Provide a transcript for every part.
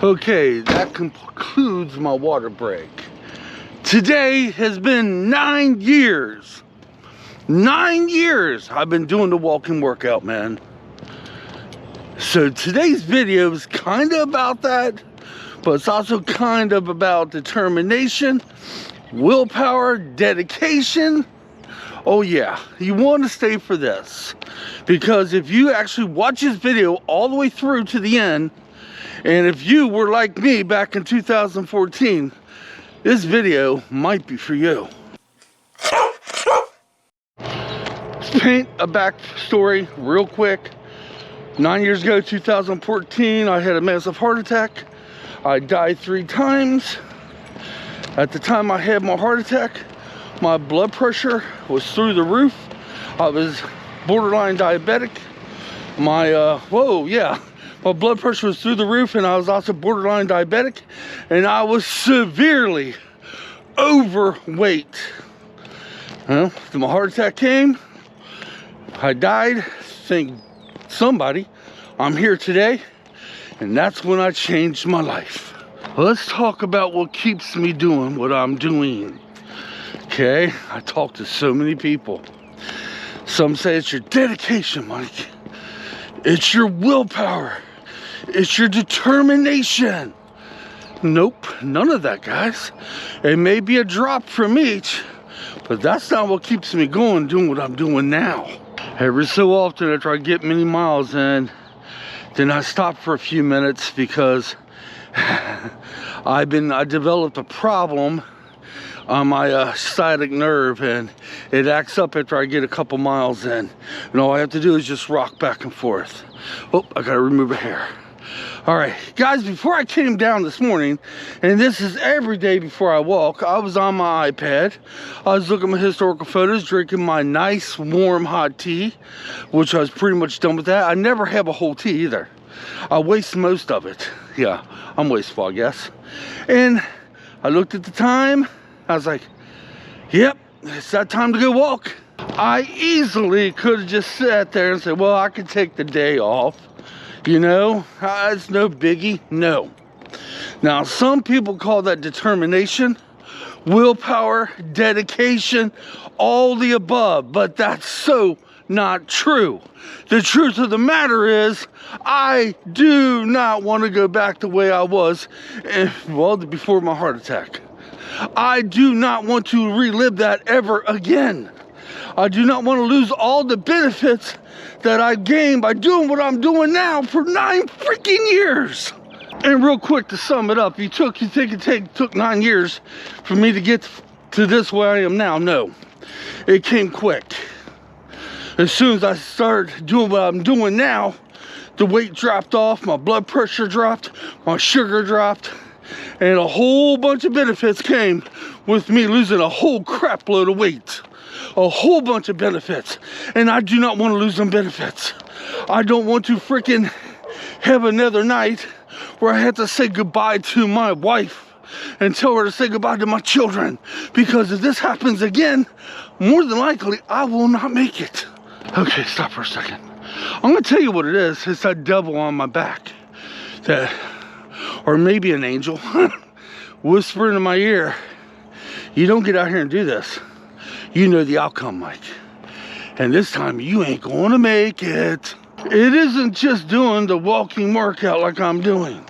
Okay, that concludes my water break. Today has been 9 years. 9 years I've been doing the walking workout, man. So today's video is kind of about that, but it's also kind of about determination, willpower, dedication. Oh yeah, you want to stay for this, because if you actually watch this video all the way through to the end, and if you were like me back in 2014, this video might be for you. Let's paint a backstory real quick. 9 years ago, 2014, I had a massive heart attack. I died 3 times. At the time I had my heart attack, my blood pressure was through the roof. I was borderline diabetic. My blood pressure was through the roof, and I was also borderline diabetic, and I was severely overweight. Well, my heart attack came, I died, thank somebody, I'm here today, and that's when I changed my life. Let's talk about what keeps me doing what I'm doing. Okay, I talk to so many people. Some say it's your dedication, Mike. It's your willpower. It's your determination. Nope, none of that, guys. It may be a drop from each, but that's not what keeps me going, doing what I'm doing now. Every so often, after I get many miles in, then I stop for a few minutes because I developed a problem on my sciatic nerve, and it acts up after I get a couple miles in, and all I have to do is just rock back and forth. Oh, I gotta remove a hair. All right, guys, before I came down this morning, and this is every day before I walk, I was on my iPad. I was looking at my historical photos, drinking my nice, warm, hot tea, which I was pretty much done with that. I never have a whole tea either. I waste most of it. Yeah, I'm wasteful, I guess. And I looked at the time. I was like, yep, it's that time to go walk. I easily could have just sat there and said, well, I could take the day off. You know, it's no biggie. No. Now, some people call that determination, willpower, dedication, all the above, but that's so not true. The truth of the matter is, I do not want to go back the way I was, before my heart attack. I do not want to relive that ever again. I do not want to lose all the benefits that I gained by doing what I'm doing now for 9 freaking years. And real quick, to sum it up, you think it took 9 years for me to get to this where I am now? No, it came quick. As soon as I started doing what I'm doing now, the weight dropped off, my blood pressure dropped, my sugar dropped, and a whole bunch of benefits came with me losing a whole crap load of weight. A whole bunch of benefits, and I do not want to lose them benefits. I don't want to freaking have another night where I have to say goodbye to my wife and tell her to say goodbye to my children, because if this happens again, more than likely I will not make it. Okay, stop for a second. I'm gonna tell you what it is. It's that devil on my back, or maybe an angel whispering in my ear, you don't get out here and do this, you know the outcome, Mike. And this time you ain't gonna make it. It isn't just doing the walking workout like I'm doing.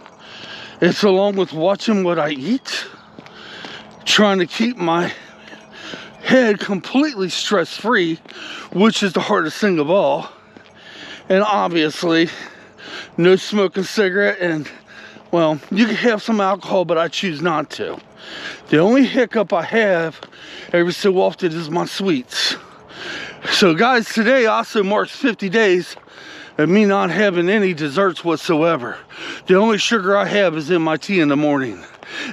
It's along with watching what I eat, trying to keep my head completely stress-free, which is the hardest thing of all. And obviously, no smoking cigarette, and well, you can have some alcohol, but I choose not to. The only hiccup I have every so often is my sweets. So guys, today also marks 50 days of me not having any desserts whatsoever. The only sugar I have is in my tea in the morning.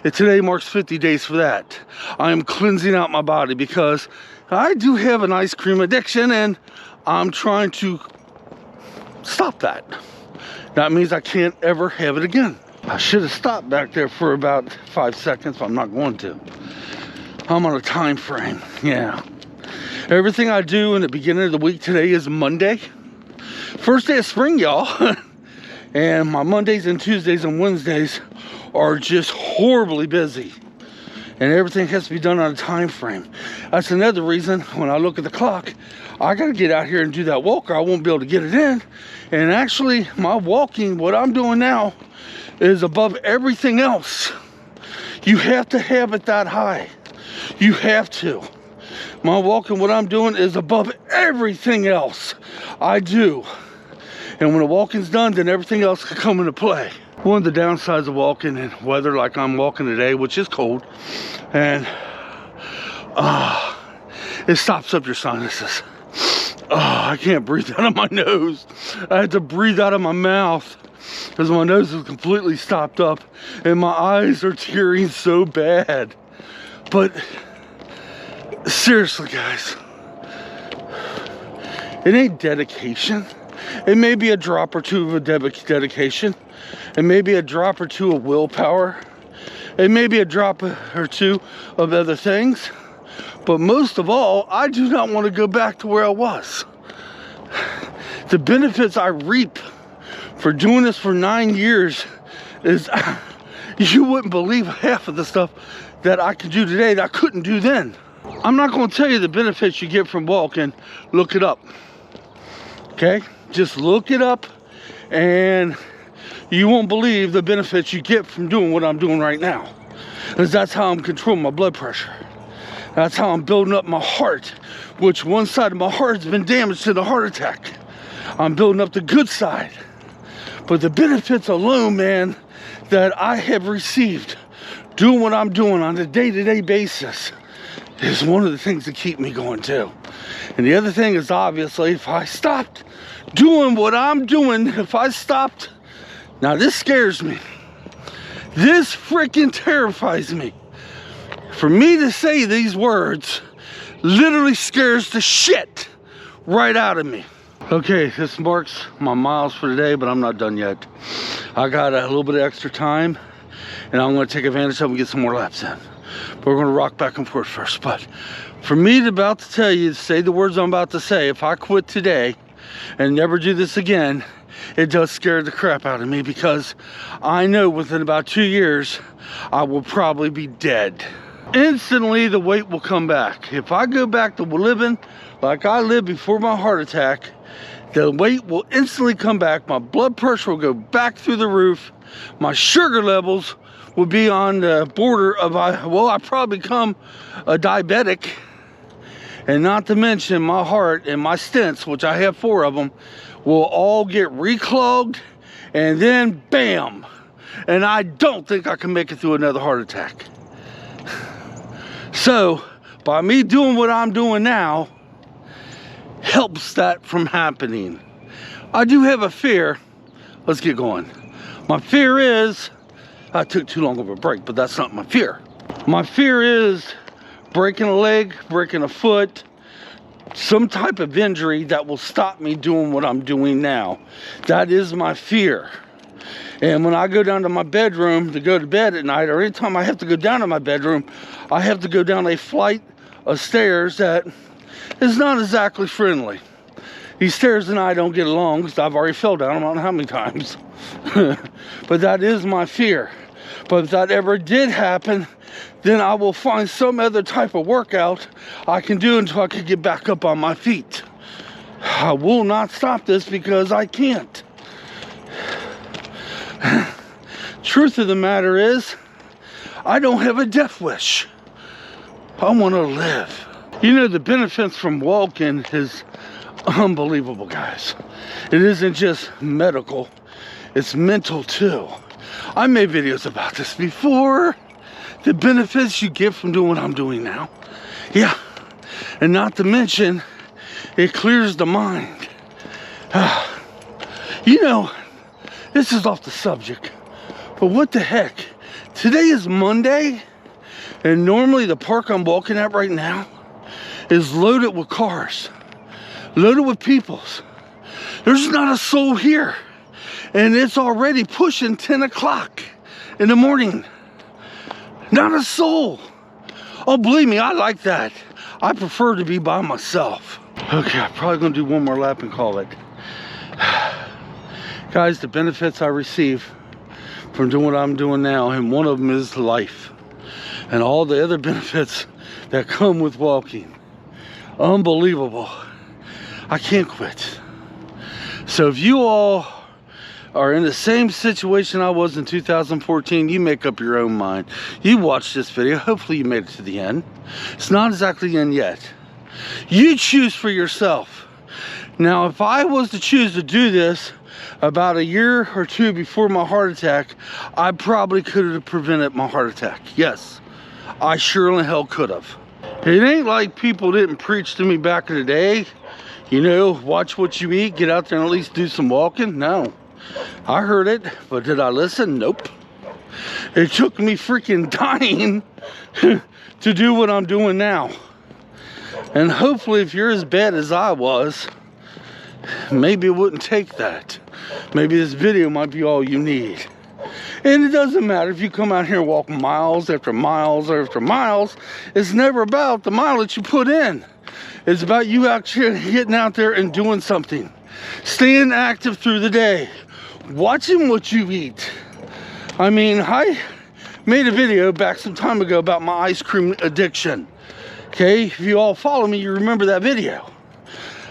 And today marks 50 days for that. I am cleansing out my body because I do have an ice cream addiction, and I'm trying to stop that. That means I can't ever have it again. I should have stopped back there for about 5 seconds, but I'm not going to. I'm on a time frame, yeah. Everything I do in the beginning of the week today is Monday. First day of spring, y'all. And my Mondays and Tuesdays and Wednesdays are just horribly busy. And everything has to be done on a time frame. That's another reason when I look at the clock, I gotta get out here and do that walk or I won't be able to get it in. And actually, my walking, what I'm doing now, is above everything else. You have to have it that high. You have to. My walking, what I'm doing, is above everything else I do. And when the walking's done, then everything else can come into play. One of the downsides of walking in weather like I'm walking today, which is cold, and it stops up your sinuses. I can't breathe out of my nose. I had to breathe out of my mouth because my nose is completely stopped up and my eyes are tearing so bad. But seriously, guys, it ain't dedication. It may be a drop or two of a dedication. It may be a drop or two of willpower. It may be a drop or two of other things. But most of all, I do not want to go back to where I was. The benefits I reap for doing this for 9 years is, you wouldn't believe half of the stuff that I can do today that I couldn't do then. I'm not going to tell you the benefits you get from walking. Look it up. Okay? Just look it up and you won't believe the benefits you get from doing what I'm doing right now. Because that's how I'm controlling my blood pressure. That's how I'm building up my heart, which one side of my heart has been damaged to the heart attack. I'm building up the good side. But the benefits alone, man, that I have received doing what I'm doing on a day-to-day basis is one of the things that keep me going too. And the other thing is, obviously, if I stopped doing what I'm doing, if I stopped, now this scares me. This freaking terrifies me. For me to say these words literally scares the shit right out of me. Okay, this marks my miles for today, but I'm not done yet. I got a little bit of extra time, and I'm going to take advantage of it and get some more laps in. But we're going to rock back and forth first. But for me to about to tell you, say the words I'm about to say, if I quit today and never do this again, it does scare the crap out of me, because I know within about 2 years, I will probably be dead. Instantly, the weight will come back. If I go back to living like I lived before my heart attack, the weight will instantly come back. My blood pressure will go back through the roof. My sugar levels will be on the border of, well, I probably become a diabetic. And not to mention my heart and my stents, which I have 4 of them, will all get reclogged, and then bam. And I don't think I can make it through another heart attack. So, by me doing what I'm doing now, helps that from happening. I do have a fear. Let's get going. My fear is, I took too long of a break, but that's not my fear. My fear is breaking a leg, breaking a foot, some type of injury that will stop me doing what I'm doing now. That is my fear. And when I go down to my bedroom to go to bed at night, or anytime I have to go down to my bedroom, I have to go down a flight of stairs that is not exactly friendly. These stairs and I don't get along because I've already fell down, I don't know how many times. But that is my fear. But if that ever did happen, then I will find some other type of workout I can do until I can get back up on my feet. I will not stop this because I can't. Truth of the matter is, I don't have a death wish. I want to live. You know, the benefits from walking is unbelievable, guys. It isn't just medical, it's mental too. I made videos about this before. The benefits you get from doing what I'm doing now. Yeah, and not to mention, it clears the mind. You know, this is off the subject, but what the heck? Today is Monday, and normally the park I'm walking at right now is loaded with cars, loaded with peoples. There's not a soul here, and it's already pushing 10 o'clock in the morning. Not a soul. Oh, believe me, I like that. I prefer to be by myself. Okay, I'm probably gonna do one more lap and call it. Guys, the benefits I receive from doing what I'm doing now, and one of them is life. And all the other benefits that come with walking. Unbelievable. I can't quit. So if you all are in the same situation I was in 2014, you make up your own mind. You watch this video, hopefully you made it to the end. It's not exactly the end yet. You choose for yourself. Now, if I was to choose to do this about a year or two before my heart attack, I probably could have prevented my heart attack. Yes, I surely hell could have. It ain't like people didn't preach to me back in the day. You know, watch what you eat, get out there and at least do some walking. No, I heard it, but did I listen? Nope. It took me freaking dying to do what I'm doing now. And hopefully if you're as bad as I was, maybe it wouldn't take that. Maybe this video might be all you need. And it doesn't matter if you come out here and walk miles after miles after miles. It's never about the mileage you put in. It's about you actually getting out there and doing something. Staying active through the day. Watching what you eat. I mean, I made a video back some time ago about my ice cream addiction. Okay, if you all follow me, you remember that video.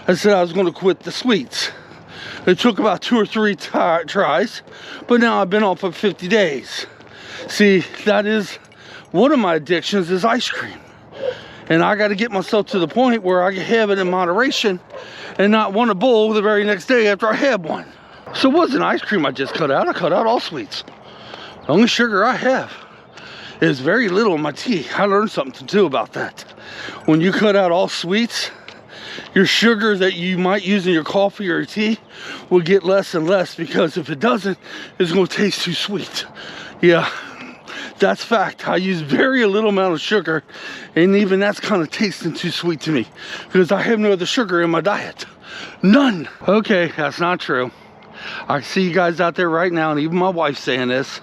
I said I was going to quit the sweets. It took about 2 or 3 tries, but now I've been off for 50 days. See, that is one of my addictions is ice cream. And I got to get myself to the point where I can have it in moderation and not want a bowl the very next day after I had one. So it wasn't ice cream I just cut out. I cut out all sweets. The only sugar I have is very little in my tea. I learned something too about that. When you cut out all sweets, your sugar that you might use in your coffee or your tea will get less and less, because if it doesn't, it's going to taste too sweet. Yeah, that's fact. I use very little amount of sugar, and even that's kind of tasting too sweet to me because I have no other sugar in my diet. None. Okay, that's not true. I see you guys out there right now, and even my wife's saying this.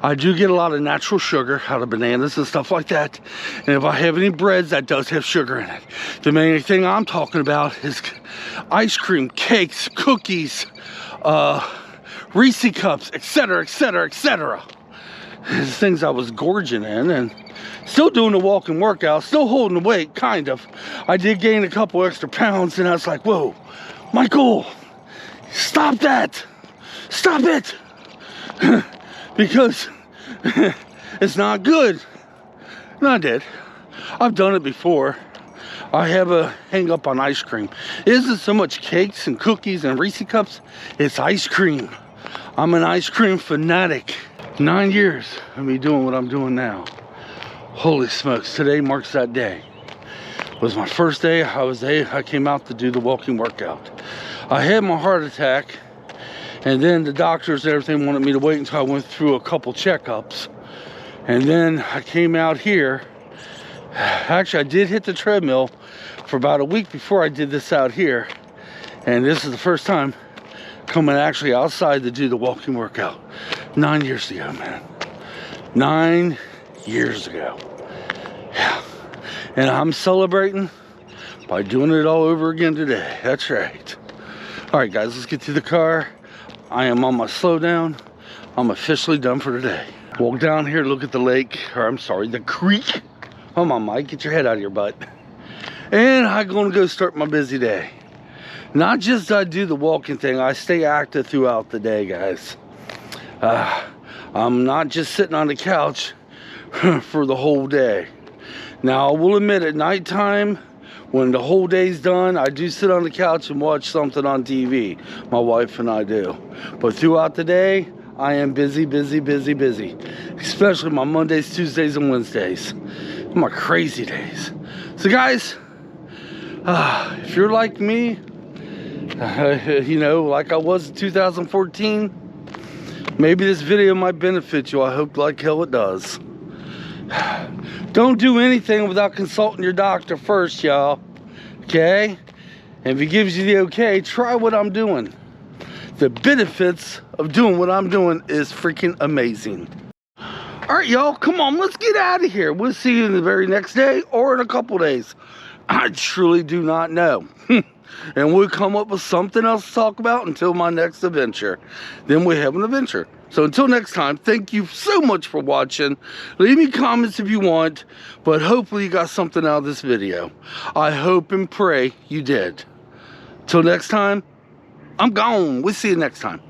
I do get a lot of natural sugar out of bananas and stuff like that. And if I have any breads, that does have sugar in it. The main thing I'm talking about is ice cream, cakes, cookies, Reese cups, etc., etc., etc. These things I was gorging in, and still doing the walking workout, still holding the weight, kind of. I did gain a couple extra pounds, and I was like, whoa, Michael, stop that. Stop it. Because it's not good. And I did. I've done it before. I have a hang up on ice cream. It isn't so much cakes and cookies and Reese cups, it's ice cream. I'm an ice cream fanatic. 9 years of me doing what I'm doing now. Holy smokes, today marks that day. It was my first day. I came out to do the walking workout. I had my heart attack, and then the doctors and everything wanted me to wait until I went through a couple checkups. And then I came out here. Actually, I did hit the treadmill for about a week before I did this out here. And this is the first time coming actually outside to do the walking workout. 9 years ago, man. 9 years ago. Yeah. And I'm celebrating by doing it all over again today. That's right. All right, guys, let's get to the car. I am on my slow down. I'm officially done for today. Walk down here, look at the lake, or I'm sorry, the creek. Come on, Mike, get your head out of your butt. And I'm gonna go start my busy day. Not just I do the walking thing, I stay active throughout the day, guys. I'm not just sitting on the couch for the whole day. Now, I will admit at nighttime, when the whole day's done, I do sit on the couch and watch something on TV. My wife and I do. But throughout the day, I am busy, busy, busy, busy. Especially my Mondays, Tuesdays, and Wednesdays. My crazy days. So guys, if you're like me, you know, like I was in 2014, maybe this video might benefit you. I hope like hell it does. Don't do anything without consulting your doctor first, y'all. Okay? And if he gives you the okay, try what I'm doing. The benefits of doing what I'm doing is freaking amazing. All right, y'all, come on, let's get out of here. We'll see you the very next day or in a couple days. I truly do not know. And we'll come up with something else to talk about until my next adventure. Then we have an adventure. So until next time, thank you so much for watching. Leave me comments if you want, but hopefully you got something out of this video. I hope and pray you did. Till next time, I'm gone. We'll see you next time.